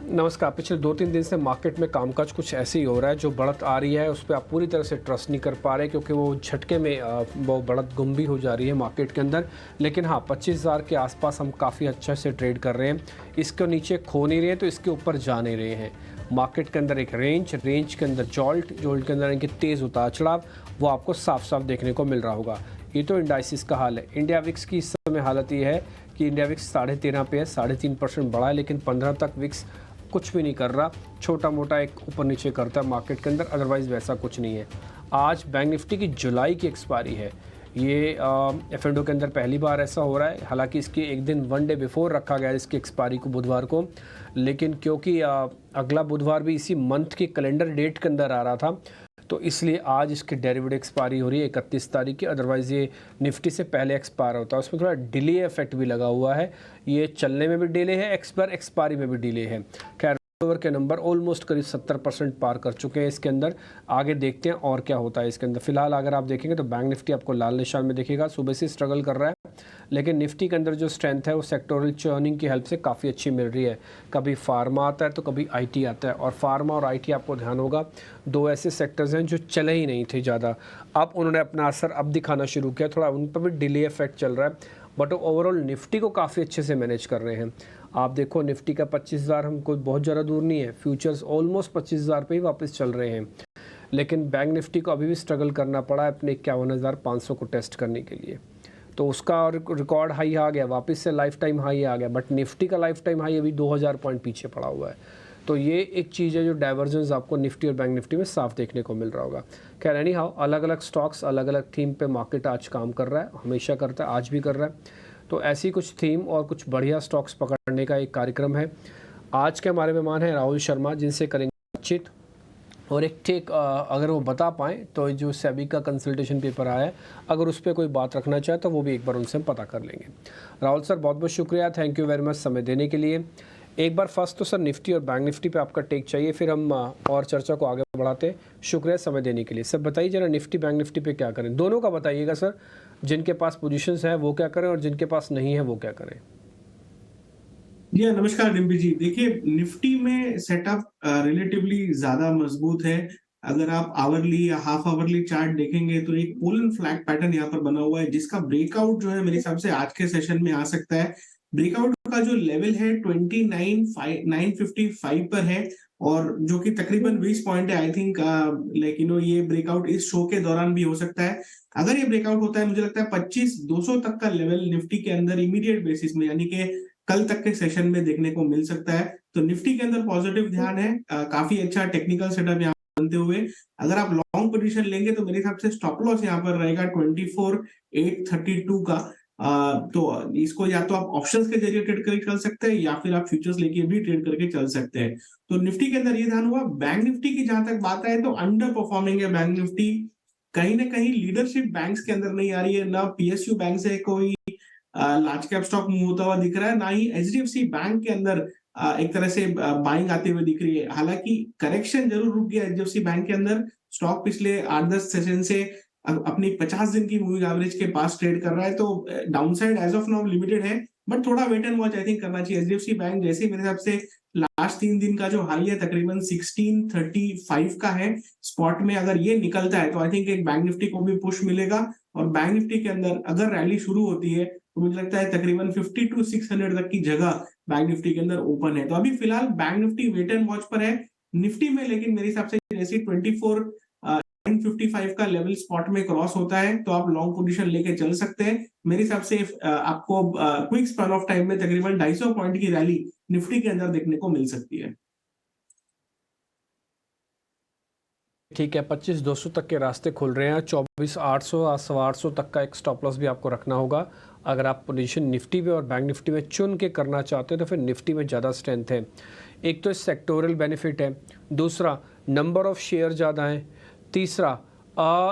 नमस्कार। पिछले 2-3 दिन से मार्केट में कामकाज कुछ ऐसे ही हो रहा है, जो बढ़त आ रही है उस पे आप पूरी तरह से ट्रस्ट नहीं कर पा रहे, क्योंकि वो झटके में वो बढ़त गुम भी हो जा रही है मार्केट के अंदर। लेकिन हाँ, 25,000 के आसपास हम काफ़ी अच्छे से ट्रेड कर रहे हैं। इसके नीचे खो नहीं रहे हैं तो इसके ऊपर जा नहीं रहे हैं। मार्केट के अंदर एक रेंज के अंदर जॉल्ट के अंदर इनके तेज़ उतार चढ़ाव वो आपको साफ साफ देखने को मिल रहा होगा। ये तो इंडाइसिस का हाल है। इंडिया विक्स की इस समय हालत ये है कि इंडिया विक्स 13.5 पे है, 3.5% बढ़ा है, लेकिन 15 तक विक्स कुछ भी नहीं कर रहा। छोटा मोटा एक ऊपर नीचे करता है मार्केट के अंदर, अदरवाइज़ वैसा कुछ नहीं है। आज बैंक निफ्टी की जुलाई की एक्सपायरी है। ये एफ&ओ के अंदर पहली बार ऐसा हो रहा है। हालांकि इसकी एक दिन 1 डे बिफोर रखा गया इसकी एक्सपायरी को, बुधवार को, लेकिन क्योंकि अगला बुधवार भी इसी मंथ की कैलेंडर डेट के अंदर आ रहा था, तो इसलिए आज इसकी डेरिवेटिव एक्सपायरी हो रही है 31 तारीख की। अदरवाइज़ ये निफ्टी से पहले एक्सपायर होता है, उसमें थोड़ा डिले इफेक्ट भी लगा हुआ है। ये चलने में भी डिले है, एक्सपायरी में भी डिले है। खैर, ओवर के नंबर ऑलमोस्ट करीब 70% पार कर चुके हैं इसके अंदर। आगे देखते हैं और क्या होता है इसके अंदर। फिलहाल अगर आप देखेंगे तो बैंक निफ्टी आपको लाल निशान में दिखेगा, सुबह से स्ट्रगल कर रहा है, लेकिन निफ्टी के अंदर जो स्ट्रेंथ है वो सेक्टोरल चर्निंग की हेल्प से काफ़ी अच्छी मिल रही है। कभी फार्मा आता है तो कभी आईटी आता है, और फार्मा और आईटी आपको ध्यान होगा दो ऐसे सेक्टर्स हैं जो चले ही नहीं थे ज़्यादा। अब उन्होंने अपना असर अब दिखाना शुरू किया, थोड़ा उन पर भी डिले इफेक्ट चल रहा है, बट ओवरऑल निफ्टी को काफ़ी अच्छे से मैनेज कर रहे हैं। आप देखो निफ्टी का 25,000 हमको बहुत ज़्यादा दूर नहीं है, फ्यूचर्स ऑलमोस्ट 25,000 पे ही वापस चल रहे हैं। लेकिन बैंक निफ्टी को अभी भी स्ट्रगल करना पड़ा है अपने 51,500 को टेस्ट करने के लिए। तो उसका रिकॉर्ड हाई आ गया, वापस से लाइफ टाइम हाई आ गया, बट निफ्टी का लाइफ टाइम हाई अभी 2,000 पॉइंट पीछे पड़ा हुआ है। तो ये एक चीज़ है जो डाइवर्जेंस आपको निफ्टी और बैंक निफ्टी में साफ देखने को मिल रहा होगा। खैर एनी हाउ, अलग अलग स्टॉक्स अलग अलग थीम पे मार्केट आज काम कर रहा है, हमेशा करता है, आज भी कर रहा है। तो ऐसी कुछ थीम और कुछ बढ़िया स्टॉक्स पकड़ने का एक कार्यक्रम है। आज के हमारे मेहमान हैं राहुल शर्मा, जिनसे करेंगे बातचीत, और एक ठीक अगर वो बता पाएँ तो जो सेबी का कंसल्टेशन पेपर आया है, अगर उस पर कोई बात रखना चाहे तो वो भी एक बार उनसे हम पता कर लेंगे। राहुल सर, बहुत बहुत शुक्रिया, थैंक यू वेरी मच समय देने के लिए। एक बार फर्स्ट तो सर निफ्टी और बैंक निफ्टी पे आपका टेक चाहिए, फिर हम और चर्चा को आगे बढ़ाते हैं। शुक्रिया समय देने के लिए। सर बताइए जरा, निफ्टी बैंक निफ्टी पे क्या करें, दोनों का बताइएगा सर। जिनके पास पोजीशंस है वो क्या करें और जिनके पास नहीं है वो क्या करें। जी नमस्कार डिम्पी जी। देखिए, निफ्टी में सेटअप रिलेटिवली ज्यादा मजबूत है। अगर आप आवरली या हाफ आवरली चार्ट देखेंगे तो एक पुल एंड फ्लैग पैटर्न यहाँ पर बना हुआ है, जिसका ब्रेकआउट जो है मेरे हिसाब से आज के सेशन में आ सकता है। ब्रेकआउट का जो लेवल है 29,955 पर है, और जो कि तकरीबन 20 पॉइंट है। आई थिंक ये ब्रेकआउट इस शो के दौरान भी हो सकता है। अगर ये ब्रेकआउट होता है, मुझे लगता है 25,200 तक का लेवल निफ्टी के अंदर इमीडिएट बेसिस में, यानी कि कल तक के सेशन में देखने को मिल सकता है। तो निफ्टी के अंदर पॉजिटिव ध्यान है। काफी अच्छा टेक्निकल सेटअप यहाँ बनते हुए, अगर आप लॉन्ग पोजीशन लेंगे तो मेरे हिसाब से स्टॉप लॉस यहाँ पर रहेगा 24,832 का। तो इसको या तो आप ऑप्शंस के जरिए ट्रेड करके चल सकते हैं, या फिर आप फ्यूचर्स लेके भी ट्रेड करके चल सकते हैं। तो निफ्टी के अंदर ये ध्यान हुआ। बैंक निफ्टी की जहां तक बात है तो अंडर परफॉर्मिंग है बैंक निफ्टी। कहीं ना कहीं लीडरशिप बैंक्स के अंदर नहीं आ रही है, ना पीएसयू बैंक से कोई लार्ज कैप स्टॉक मूव होता हुआ दिख रहा है, ना ही एचडीएफसी बैंक के अंदर एक तरह से बाइंग आते हुए दिख रही है। हालांकि करेक्शन जरूर रुक गया एचडीएफसी बैंक के अंदर। स्टॉक पिछले 8-10 सेशन से अपनी 50 दिन की मूविंग एवरेज के पास ट्रेड कर रहा है, तो downside as of now limited है, बट थोड़ा wait and watch I think करना चाहिए। एचडीएफसी बैंक जैसे मेरे हिसाब से लास्ट 3 दिन का जो हाई है तकरीबन 1635 का है स्पॉट में, अगर ये निकलता है तो आई थिंक एक बैंक निफ्टी को भी पुश मिलेगा। और बैंक निफ्टी के अंदर अगर रैली शुरू होती है तो मुझे लगता है तकरीबन 52,600 तक की जगह बैंक निफ्टी के अंदर ओपन है। तो अभी फिलहाल bank Nifty wait and watch पर है। निफ्टी में लेकिन मेरे हिसाब से जैसे 24,955 का लेवल स्पॉट में क्रॉस होता है तो आप लॉन्ग पोजीशन लेके चल सकते हैं। मेरे हिसाब से आपको क्विक स्पैन ऑफ टाइम में तकरीबन 250 पॉइंट की रैली निफ्टी के अंदर देखने को मिल सकती है। ठीक है, 25,200 तक के रास्ते खुल रहे हैं। 24,800 800 तक का एक स्टॉप लॉस भी आपको रखना होगा। अगर आप पोजीशन निफ्टी में और बैंक निफ्टी में चुन के करना चाहते हो तो फिर निफ्टी में ज़्यादा स्ट्रेंथ है। एक तो सेक्टोरल बेनिफिट है, दूसरा नंबर ऑफ़ शेयर ज़्यादा है, तीसरा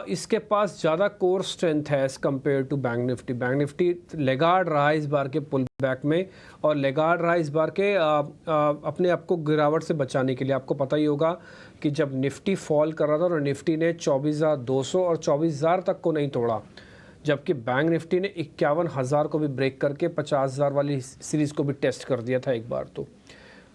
इसके पास ज़्यादा कोर स्ट्रेंथ है as compare to bank Nifty. Bank Nifty laggard रहा है इस बार के पुल बैक में, और लेगार्ड रहा इस बार के अपने आप को गिरावट से बचाने के लिए। आपको पता ही होगा कि जब निफ्टी फॉल कर रहा था और निफ्टी ने 24,200 और 24,000 तक को नहीं तोड़ा, जबकि बैंक निफ्टी ने 51,000 को भी ब्रेक करके 50,000 वाली सीरीज़ को भी टेस्ट कर दिया था एक बार। तो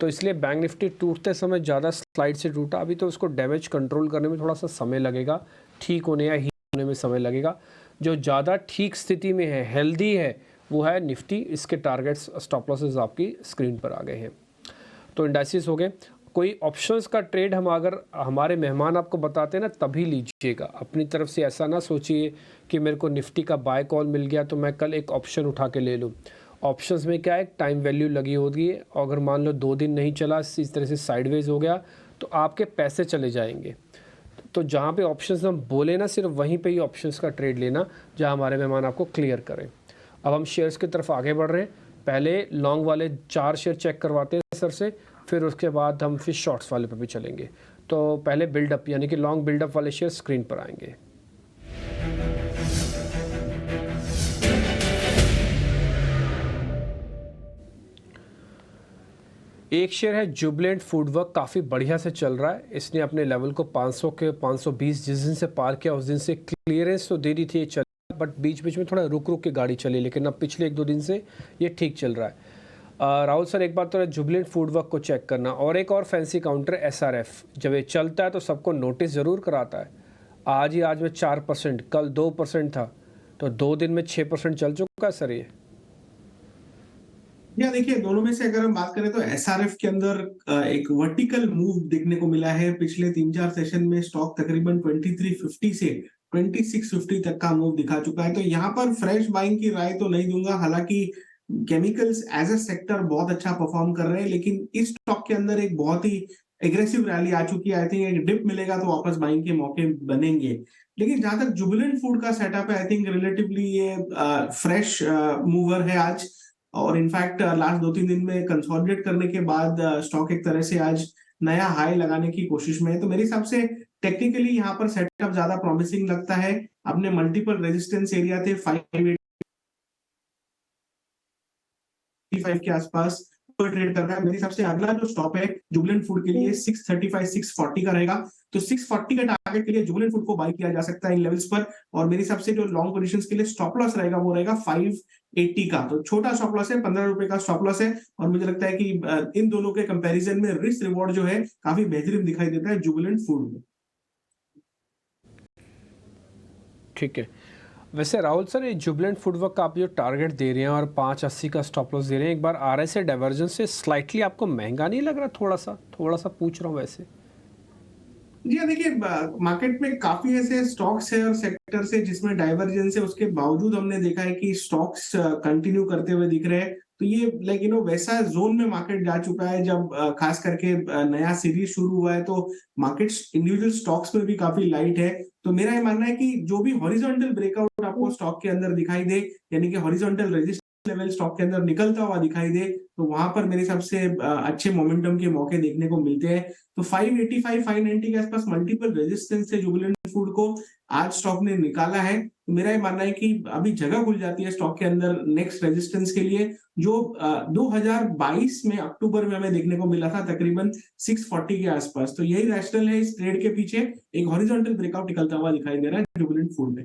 तो इसलिए बैंक निफ्टी टूटते समय ज़्यादा स्लाइड से टूटा। अभी तो उसको डैमेज कंट्रोल करने में थोड़ा सा समय लगेगा, ठीक होने या हील होने में समय लगेगा। जो ज़्यादा ठीक स्थिति में है, हेल्दी है, वो है निफ्टी। इसके टारगेट्स, स्टॉप लॉसेस आपकी स्क्रीन पर आ गए हैं। तो इंडाइसिस हो गए। कोई ऑप्शंस का ट्रेड हम अगर हमारे मेहमान आपको बताते हैं ना, तभी लीजिएगा। अपनी तरफ से ऐसा ना सोचिए कि मेरे को निफ्टी का बाय कॉल मिल गया तो मैं कल एक ऑप्शन उठा के ले लूँ। ऑप्शंस में क्या है, टाइम वैल्यू लगी होगी। अगर मान लो 2 दिन नहीं चला, इस तरह से साइडवेज हो गया, तो आपके पैसे चले जाएंगे। तो जहाँ पे ऑप्शंस हम बोले ना, सिर्फ वहीं पे ही ऑप्शंस का ट्रेड लेना जहाँ हमारे मेहमान आपको क्लियर करें। अब हम शेयर्स की तरफ आगे बढ़ रहे हैं। पहले लॉन्ग वाले 4 शेयर चेक करवाते हैं सर से, फिर उसके बाद हम फिर शॉर्ट्स वाले पे भी चलेंगे। तो पहले बिल्डअप यानी कि लॉन्ग बिल्डअप वाले शेयर स्क्रीन पर आएंगे। एक शेयर है जुबिलेंट फूडवर्क, काफ़ी बढ़िया से चल रहा है। इसने अपने लेवल को 500 के 520 जिस दिन से पार किया उस दिन से क्लियरेंस तो दे दी थी, ये चल, बट बीच बीच में थोड़ा रुक रुक के गाड़ी चली, लेकिन अब पिछले 1-2 दिन से ये ठीक चल रहा है। राहुल सर, एक बार तो जुबिलेंट फूडवर्क को चेक करना। और एक और फैंसी काउंटर SRF, जब ये चलता है तो सबको नोटिस ज़रूर कराता है। आज में 4%, कल 2% था, तो 2 दिन में 6% चल चुका है सर ये। या देखिए, दोनों में से अगर हम बात करें तो SRF के अंदर एक वर्टिकल मूव देखने को मिला है। पिछले 3-4 सेशन में स्टॉक तकरीबन 2350 से 2650 तक का मूव दिखा चुका है। तो यहाँ पर फ्रेश बाइंग की राय तो नहीं दूंगा। हालांकि केमिकल्स एज अ सेक्टर बहुत अच्छा परफॉर्म कर रहे हैं, लेकिन इस स्टॉक के अंदर एक बहुत ही एग्रेसिव रैली आ चुकी है। आई थिंक एक डिप मिलेगा तो वापस बाइंग के मौके बनेंगे। लेकिन जहां तक जुबिलेंट फूड का सेटअप है, आई थिंक रिलेटिवली ये फ्रेश मूवर है आज। और इनफैक्ट लास्ट 2-3 दिन में कंसोलिडेट करने के बाद स्टॉक एक तरह से आज नया हाई लगाने की कोशिश में है। तो मेरे हिसाब से टेक्निकली यहाँ पर सेटअप ज्यादा प्रॉमिसिंग लगता है। अपने मल्टीपल रेजिस्टेंस एरिया थे 585 के आसपास ट्रेड कर रहा है। मेरे हिसाब से अगला जो स्टॉप है जुबिलेंट फूड के लिए 635 640 का रहेगा। तो 640 का टारगेट के लिए जुबिलेंट फूड को बाय किया जा सकता है इन लेवल्स पर। और मेरे हिसाब से जो लॉन्ग पोजीशंस के लिए स्टॉप लॉस रहेगा वो रहेगा 580 का। तो छोटा स्टॉप लॉस है, 15 रुपए का स्टॉप लॉस है। और मुझे लगता है कि इन दोनों के कंपैरिजन में रिस्क रिवॉर्ड जो है काफी बेहतरीन दिखाई देता है जुबिलेंट फूड में। ठीक है। वैसे राहुल सर, ये जुबिलेंट फूडवर्क का आप जो टारगेट दे रहे हैं और 580 का स्टॉप लॉस दे रहे हैं, एक बार RSI डाइवर्जेंस से स्लाइटली आपको महंगा नहीं लग रहा? थोड़ा सा पूछ रहा हूँ वैसे। जी हाँ, देखिए, मार्केट में काफी ऐसे स्टॉक्स है और सेक्टर्स है जिसमें डाइवर्जेंस है। उसके बावजूद हमने देखा है कि स्टॉक्स कंटिन्यू करते हुए दिख रहे हैं। तो ये वैसा जोन में मार्केट जा चुका है जब खास करके नया सीरीज शुरू हुआ है, तो मार्केट इंडिविजुअल स्टॉक्स में भी काफी लाइट है। तो मेरा ये मानना है कि जो भी हॉरिजॉन्टल ब्रेकआउट आपको स्टॉक के अंदर दिखाई दे, यानी कि हॉरिजॉन्टल रेजिस्टेंस लेवल स्टॉक के अंदर निकलता हुआ दिखाई दे, तो वहां पर मेरे हिसाब से अच्छे मोमेंटम के मौके देखने को मिलते हैं। तो 585 590 के आसपास मल्टीपल रेजिस्टेंस से जुबिलेंट फूड को आज स्टॉक ने निकाला है। तो मेरा ये मानना है कि अभी जगह खुल जाती है स्टॉक के अंदर नेक्स्ट रेजिस्टेंस के लिए, जो 2022 में अक्टूबर में हमें देखने को मिला था तकरीबन 640 के आसपास। तो यही रैशनल है इस ट्रेड के पीछे। एक हॉरिजॉन्टल ब्रेकआउट निकलता हुआ दिखाई दे रहा है जुबिलेंट फूड में।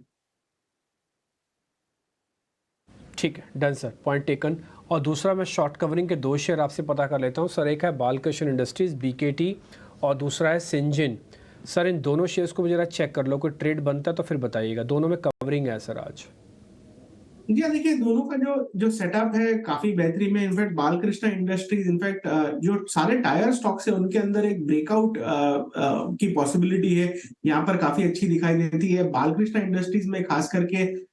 ठीक है, डन सर, पॉइंट टेकन। और दूसरा, मैं शॉर्ट कवरिंग के 2 शेयर आपसे पता कर लेता हूँ सर। एक है बालकृष्ण इंडस्ट्रीज BKT और दूसरा है सिंजिन। सर, इन दोनों शेयर्स को जरा चेक कर लो, कोई ट्रेड बनता है तो फिर बताइएगा। दोनों में कवरिंग है सर आज। जी हाँ, देखिए, दोनों का जो सेटअप है काफी बेहतरीन है। इनफैक्ट बालकृष्ण इंडस्ट्रीज, इनफैक्ट जो सारे टायर स्टॉक्स है उनके अंदर एक ब्रेकआउट की पॉसिबिलिटी है, यहाँ पर काफी अच्छी दिखाई देती है। बालकृष्ण इंडस्ट्रीज में खास करके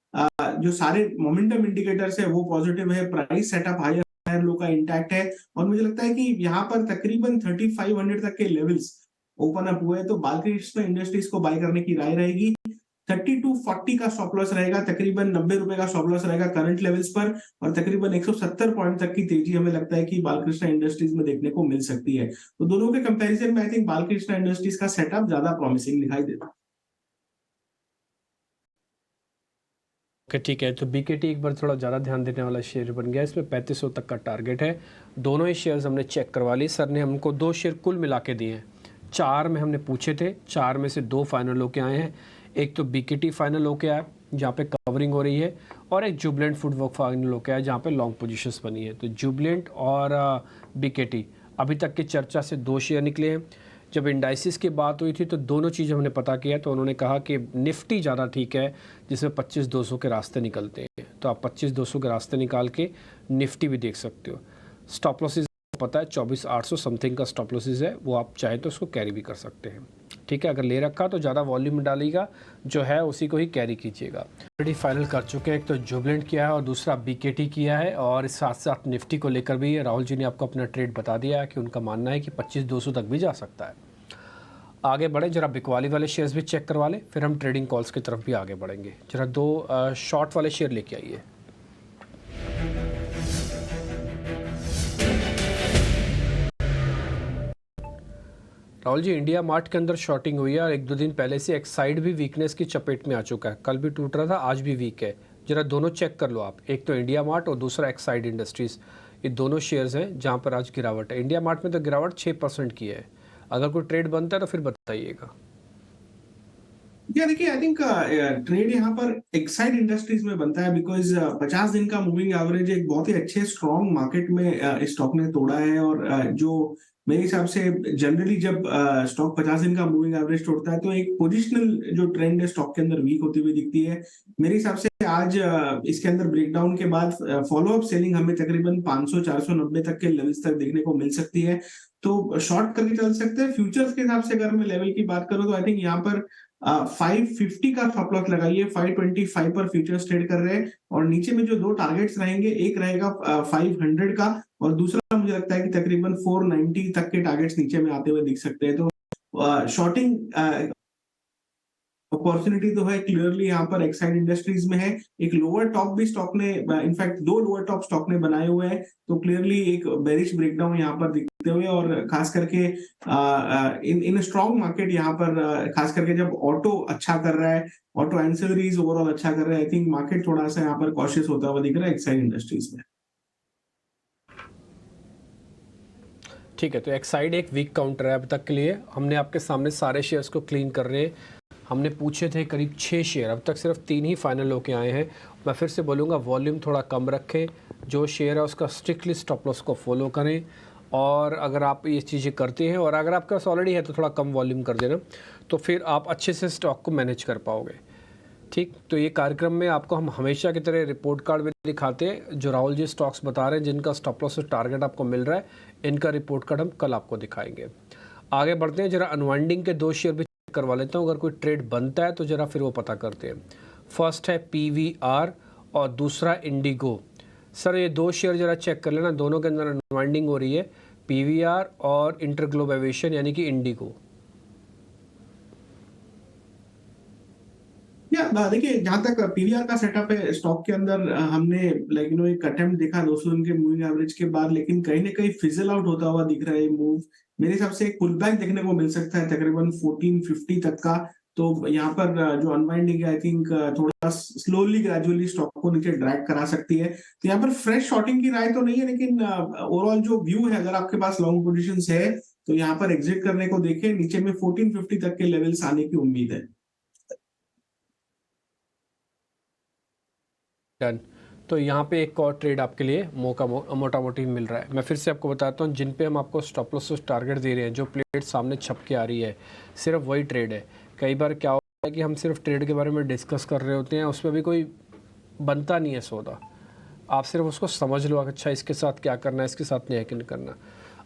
जो सारे मोमेंटम इंडिकेटर्स है वो पॉजिटिव है। प्राइस सेटअप हायर लो का इंटैक्ट है। और मुझे लगता है कि यहाँ पर तकरीबन 3500 तक के लेवल्स ओपन अप हुए, तो बालकृष्ण इंडस्ट्रीज को बाय करने की राय रहेगी। 3240 का स्टॉप लॉस रहेगा, तकरीबन 90 रुपए का स्टॉप लॉस रहेगा करंट लेवल्स पर। और तकरीबन 170 पॉइंट तक की तेजी हमें लगता है कि बालकृष्ण इंडस्ट्रीज में देखने को मिल सकती है। तो दोनों के कंपैरिजन में आई थिंक बालकृष्ण इंडस्ट्रीज का सेटअप ज्यादा प्रॉमिसिंग दिखाई देता है। ओके, ठीक है। तो BKT एक बार थोड़ा ज़्यादा ध्यान देने वाला शेयर बन गया। इसमें 3500 तक का टारगेट है। दोनों ही शेयर्स हमने चेक करवा ली। सर ने हमको 2 शेयर कुल मिला के दिए हैं। 4 में हमने पूछे थे, 4 में से 2 फाइनल होके आए हैं। एक तो BKT फाइनल होके आया जहाँ पे कवरिंग हो रही है, और एक जुबिलेंट फूडवर्क फाइनल होके आया जहाँ पे लॉन्ग पोजीशंस बनी है। तो जुबिलेंट और BKT अभी तक की चर्चा से 2 शेयर निकले हैं। जब इंडाइसिस की बात हुई थी तो दोनों चीज़ हमने पता किया, तो उन्होंने कहा कि निफ्टी ज़्यादा ठीक है जिसमें 25,200 के रास्ते निकलते हैं, तो आप 25,200 के रास्ते निकाल के निफ्टी भी देख सकते हो। स्टॉप लॉसेस पता है 24,800 समथिंग का स्टॉप लॉसेस है, वो आप चाहे तो उसको कैरी भी कर सकते हैं। ठीक है, अगर ले रखा तो ज़्यादा वॉल्यूम डालिएगा, जो है उसी को ही कैरी कीजिएगा। ऑलरेडी फाइनल कर चुके हैं, एक तो जुबलेंट किया है और दूसरा बीकेटी किया है, और इस साथ साथ निफ्टी को लेकर भी राहुल जी ने आपको अपना ट्रेड बता दिया है कि उनका मानना है कि 25,200 तक भी जा सकता है। आगे बढ़े, जरा बिकवाली वाले शेयर्स भी चेक करवा लें, फिर हम ट्रेडिंग कॉल्स की तरफ भी आगे बढ़ेंगे। जरा 2 शॉर्ट वाले शेयर लेके आइए। राहुल जी, इंडिया मार्ट के अंदर शॉर्टिंग हुई है और 1-2 दिन पहले से एक्साइड भी वीकनेस की चपेट में आ चुका है। कल भी टूट रहा था, आज भी वीक है। जरा दोनों चेक कर लो आप, एक तो इंडिया मार्ट और दूसरा एक्साइड इंडस्ट्रीज़। ये दोनों शेयर्स हैं जहां पर आज गिरावट है। इंडिया मार्ट में तो गिरावट 6% की है। अगर कोई ट्रेड बनता है तो फिर बताइएगा। या देखिए, आई थिंक ट्रेड यहाँ पर एक्साइड इंडस्ट्रीज में बनता है, बिकॉज 50 दिन का मूविंग एवरेज एक बहुत ही अच्छे स्ट्रॉन्ग मार्केट में स्टॉक ने तोड़ा है। और जो मेरे हिसाब से जनरली जब स्टॉक 50 दिन का मूविंग एवरेज तोड़ता है तो एक पोजिशनल जो ट्रेंड है स्टॉक के अंदर वीक होती हुई दिखती है। मेरे हिसाब से आज इसके अंदर ब्रेकडाउन के बाद फॉलोअप सेलिंग हमें तकरीबन 500-490 तक के लेवल्स तक देखने को मिल सकती है, तो शॉर्ट करके चल सकते हैं। फ्यूचर्स के हिसाब से अगर मैं लेवल की बात करूं तो आई थिंक यहाँ पर 550 का स्टॉप लॉस लगाइए। 525 पर फ्यूचर्स ट्रेड कर रहे हैं, और नीचे में जो 2 टारगेट्स रहेंगे, एक रहेगा 500 का, और दूसरा मुझे लगता है कि तकरीबन 490 तक के टारगेट्स नीचे में आते हुए दिख सकते हैं। तो शॉर्टिंग अपॉर्चुनिटी तो है क्लियरली यहाँ पर एक्साइड इंडस्ट्रीज में है। एक लोअर टॉप भी स्टॉक ने, इनफैक्ट 2 लोअर टॉप स्टॉक ने बनाए हुए हैं, तो क्लियरली एक बेरिश ब्रेकडाउन यहाँ पर दिखते हुए, और खास करके इन स्ट्रॉन्ग मार्केट यहाँ पर खास करके जब ऑटो अच्छा कर रहा है, ऑटो एंसिलरीज ओवरऑल अच्छा कर रहा है, आई थिंक मार्केट थोड़ा सा यहाँ पर कॉशियस होता हुआ दिख रहा है एक्साइड इंडस्ट्रीज में। ठीक है, तो एक्साइड एक वीक काउंटर है अब तक के लिए। हमने आपके सामने सारे शेयर्स को क्लीन कर रहे हैं। हमने पूछे थे करीब 6 शेयर, अब तक सिर्फ 3 ही फाइनल होके आए हैं। मैं फिर से बोलूँगा, वॉल्यूम थोड़ा कम रखें, जो शेयर है उसका स्ट्रिक्टली स्टॉप लॉस को फॉलो करें, और अगर आप ये चीज़ें करते हैं और अगर आपके पास ऑलरेडी है तो थोड़ा कम वॉल्यूम कर देना, तो फिर आप अच्छे से स्टॉक को मैनेज कर पाओगे। ठीक, तो ये कार्यक्रम में आपको हम हमेशा की तरह रिपोर्ट कार्ड में दिखाते हैं, जो राहुल जी स्टॉक्स बता रहे हैं जिनका स्टॉप लॉस टारगेट आपको मिल रहा है, इनका रिपोर्ट कार्ड हम कल आपको दिखाएंगे। आगे बढ़ते हैं, जरा अनवाइंडिंग के 2 शेयर भी करवा लेता हूँ, अगर कोई ट्रेड बनता है तो जरा फिर वो पता करते हैं। फर्स्ट है PVR और दूसरा इंडिगो। सर ये 2 शेयर जरा चेक कर लेना, दोनों के अंदर अनवाइंडिंग हो रही है, PVR और इंटरग्लोब एविएशन यानी कि इंडिगो। या देखिए, जहां तक पीवीआर का सेटअप है स्टॉक के अंदर, हमने एक अटेम्प्ट देखा 200 दिन के मूविंग एवरेज के बाद, लेकिन कहीं ना कहीं फिजल आउट होता हुआ दिख रहा है मूव। मेरे हिसाब से एक पुल बैक देखने को मिल सकता है तकरीबन 1450 तक का। तो यहाँ पर जो अनवाइंडिंग है, आई थिंक थोड़ा स्लोली ग्रेजुअली स्टॉक को नीचे ड्रैग करा सकती है। तो यहाँ पर फ्रेश शॉर्टिंग की राय तो नहीं है, लेकिन ओवरऑल जो व्यू है, अगर आपके पास लॉन्ग पोजीशंस है तो यहाँ पर एग्जिट करने को देखें। नीचे में 1450 तक के लेवल्स आने की उम्मीद है। डन। तो यहाँ पे एक और ट्रेड आपके लिए मौका मोटा मोटी मिल रहा है। मैं फिर से आपको बताता हूँ, जिन पे हम आपको स्टॉप लॉस टारगेट दे रहे हैं, जो प्लेट सामने छप के आ रही है, सिर्फ वही ट्रेड है। कई बार क्या होता है कि हम सिर्फ ट्रेड के बारे में डिस्कस कर रहे होते हैं, उसमें भी कोई बनता नहीं है सौदा। आप सिर्फ उसको समझ लो, अच्छा इसके साथ क्या करना है, इसके साथ नहीं करना।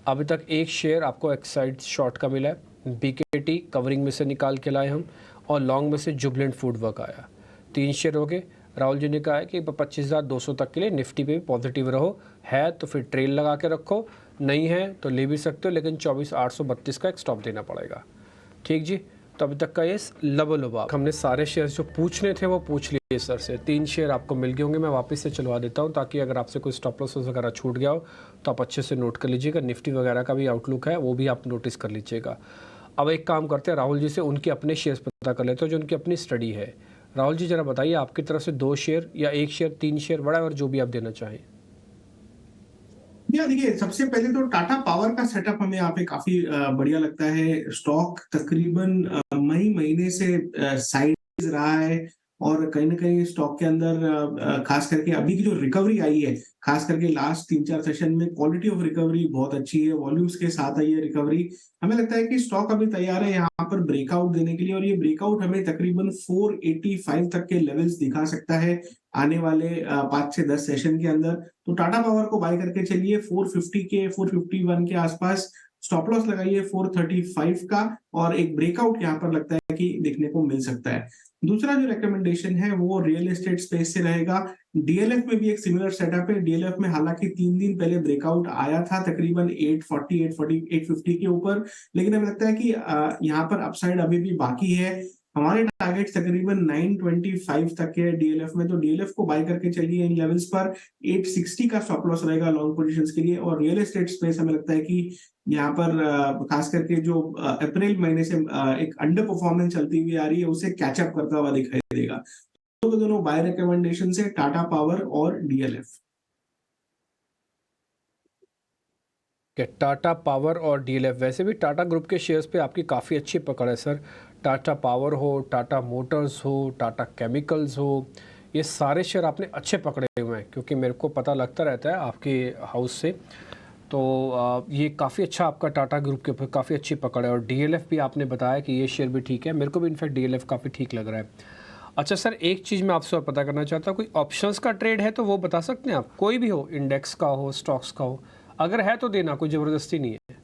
अभी तक एक शेयर आपको एक्साइड शॉर्ट का मिला है, BKT कवरिंग में से निकाल के लाए हम, और लॉन्ग में से जुबलेंट फूड वर्क आया। 3 शेयर हो गए। राहुल जी ने कहा है कि 25,200 तक के लिए निफ्टी पे भी पॉजिटिव रहो, है तो फिर ट्रेल लगा के रखो, नहीं है तो ले भी सकते हो, लेकिन 24,832 का एक स्टॉप देना पड़ेगा। ठीक जी, तो अभी तक का ये लबोलुबा हमने सारे शेयर जो पूछने थे वो पूछ लिए सर से। 3 शेयर आपको मिल गए होंगे, मैं वापस से चलवा देता हूँ, ताकि अगर आपसे कोई स्टॉप लॉस वगैरह छूट गया हो तो आप अच्छे से नोट कर लीजिएगा। निफ्टी वगैरह का भी आउटलुक है, वो भी आप नोटिस कर लीजिएगा। अब एक काम करते हैं, राहुल जी से उनके अपने शेयर्स पता कर लेते हैं, जो उनकी अपनी स्टडी है। राहुल जी जरा बताइए, आपकी तरफ से 2 शेयर या 1 शेयर, 3 शेयर, बड़ा और जो भी आप देना चाहें। या देखिए, सबसे पहले तो टाटा पावर का सेटअप हमें यहाँ पे काफी बढ़िया लगता है। स्टॉक तकरीबन मई महीने से साइड रहा है, और कहीं ना कहीं स्टॉक के अंदर खास करके अभी की जो रिकवरी आई है, खास करके लास्ट 3-4 सेशन में क्वालिटी ऑफ रिकवरी बहुत अच्छी है, वॉल्यूम्स के साथ आई है रिकवरी। हमें लगता है कि स्टॉक अभी तैयार है यहाँ पर ब्रेकआउट देने के लिए, और ये ब्रेकआउट हमें तकरीबन 485 तक के लेवल्स दिखा सकता है आने वाले 5 से 10 सेशन के अंदर। तो टाटा पावर को बाय करके चलिए 450 के 451 के आसपास, स्टॉप लॉस लगाइए 435 का, और एक ब्रेकआउट यहाँ पर लगता है कि देखने को मिल सकता है। दूसरा जो रिकमेंडेशन है वो रियल एस्टेट स्पेस से रहेगा। डीएलएफ में भी एक सिमिलर सेटअप है। डीएलएफ में हालांकि 3 दिन पहले ब्रेकआउट आया था तकरीबन 850 के ऊपर, लेकिन हमें लगता है कि यहाँ पर अपसाइड अभी भी बाकी है। हमारे टारगेट तकरीबन 925 तक के डीएलएफ में, तो डीएलएफ को बाय करके चलिए इन लेवल्स पर। 860 का स्टॉप लॉस रहेगा लॉन्ग पोजीशंस के लिए। और रियल एस्टेट स्पेस हमें लगता है कि यहाँ पर खास करके जो अप्रैल महीने से एक अंडर परफॉर्मेंस चलती हुई आ रही है उसे कैचअप करता हुआ दिखाई देगा। तो दोनों बाय रिकमेंडेशन है, टाटा पावर और डीएलएफ। टाटा पावर और डीएलएफ, वैसे भी टाटा ग्रुप के शेयर्स पे आपकी काफ़ी अच्छी पकड़ है सर। टाटा पावर हो, टाटा मोटर्स हो, टाटा केमिकल्स हो, ये सारे शेयर आपने अच्छे पकड़े हुए हैं, क्योंकि मेरे को पता लगता रहता है आपके हाउस से। तो ये काफ़ी अच्छा आपका टाटा ग्रुप के ऊपर काफ़ी अच्छी पकड़ है। और डीएलएफ भी आपने बताया कि ये शेयर भी ठीक है, मेरे को भी इनफैक्ट डीएलएफ काफ़ी ठीक लग रहा है। अच्छा सर, एक चीज़ मैं आपसे और पता करना चाहता हूँ, कोई ऑप्शंस का ट्रेड है तो वो बता सकते हैं आप? कोई भी हो, इंडेक्स का हो, स्टॉक्स का हो, अगर है तो देना, कोई ज़बरदस्ती नहीं है।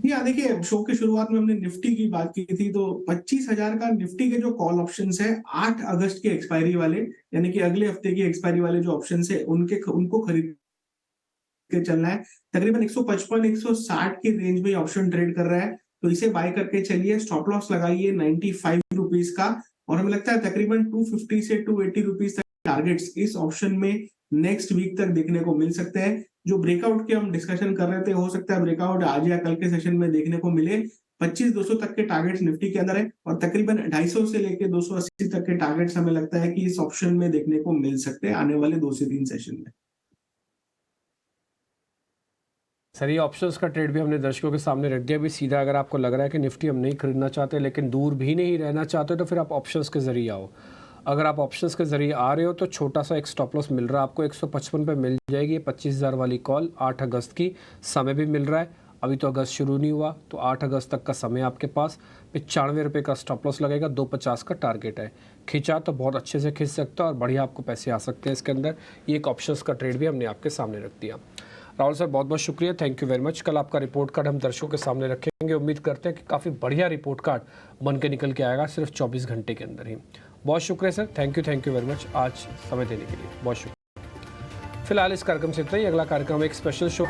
या देखिए, शो की शुरुआत में हमने निफ्टी की बात की थी, तो 25,000 का निफ्टी के जो कॉल ऑप्शंस है 8 अगस्त के एक्सपायरी वाले, यानी कि अगले हफ्ते की एक्सपायरी वाले जो ऑप्शंस है उनको खरीद के चलना है। तकरीबन 155-160 के रेंज में ऑप्शन ट्रेड कर रहा है, तो इसे बाय करके चलिए। स्टॉप लॉस लगाइए 95 रुपीज का, और हमें लगता है तकरीबन 250 से 280 रुपीज तक टारगेट्स इस ऑप्शन में नेक्स्ट वीक तक देखने को मिल सकते हैं। जो ब्रेकआउट की हम डिस्कशन कर रहे थे, हो सकता है ब्रेकआउट आज या कल के सेशन में देखने को मिले। 25,200 तक के टारगेट्स निफ्टी के अंदर है, और तकरीबन 250 से लेके 280 तक के टारगेट्स हमें लगता है कि इस ऑप्शन में देखने को मिल सकते हैं आने वाले 2 से 3 सेशन में। सर, ये ऑप्शंस का ट्रेड भी हमने दर्शकों के सामने रख दिया। भी सीधा अगर आपको लग रहा है कि निफ्टी हम नहीं खरीदना चाहते लेकिन दूर भी नहीं रहना चाहते, तो फिर आप ऑप्शंस के ज़रिए आओ। अगर आप ऑप्शंस के ज़रिए आ रहे हो तो छोटा सा एक स्टॉप लॉस मिल रहा है आपको, 155 पे मिल जाएगी 25,000 वाली कॉल 8 अगस्त की। समय भी मिल रहा है, अभी तो अगस्त शुरू नहीं हुआ, तो 8 अगस्त तक का समय आपके पास। 95 रुपये का स्टॉप लॉस लगेगा, 250 का टारगेट है। खींचा तो बहुत अच्छे से खींच सकता है और बढ़िया आपको पैसे आ सकते हैं इसके अंदर। ये एक ऑप्शंस का ट्रेड भी हमने आपके सामने रख दिया। राहुल सर, बहुत बहुत शुक्रिया, थैंक यू वेरी मच। कल आपका रिपोर्ट कार्ड हम दर्शकों के सामने रखेंगे। उम्मीद करते हैं कि काफ़ी बढ़िया रिपोर्ट कार्ड बन के निकल के आएगा सिर्फ 24 घंटे के अंदर ही। बहुत शुक्रिया sir, thank you very much आज समय देने के लिए, बहुत शुक्रिया। फिलहाल इस कार्यक्रम से इतना ही। अगला कार्यक्रम एक स्पेशल शो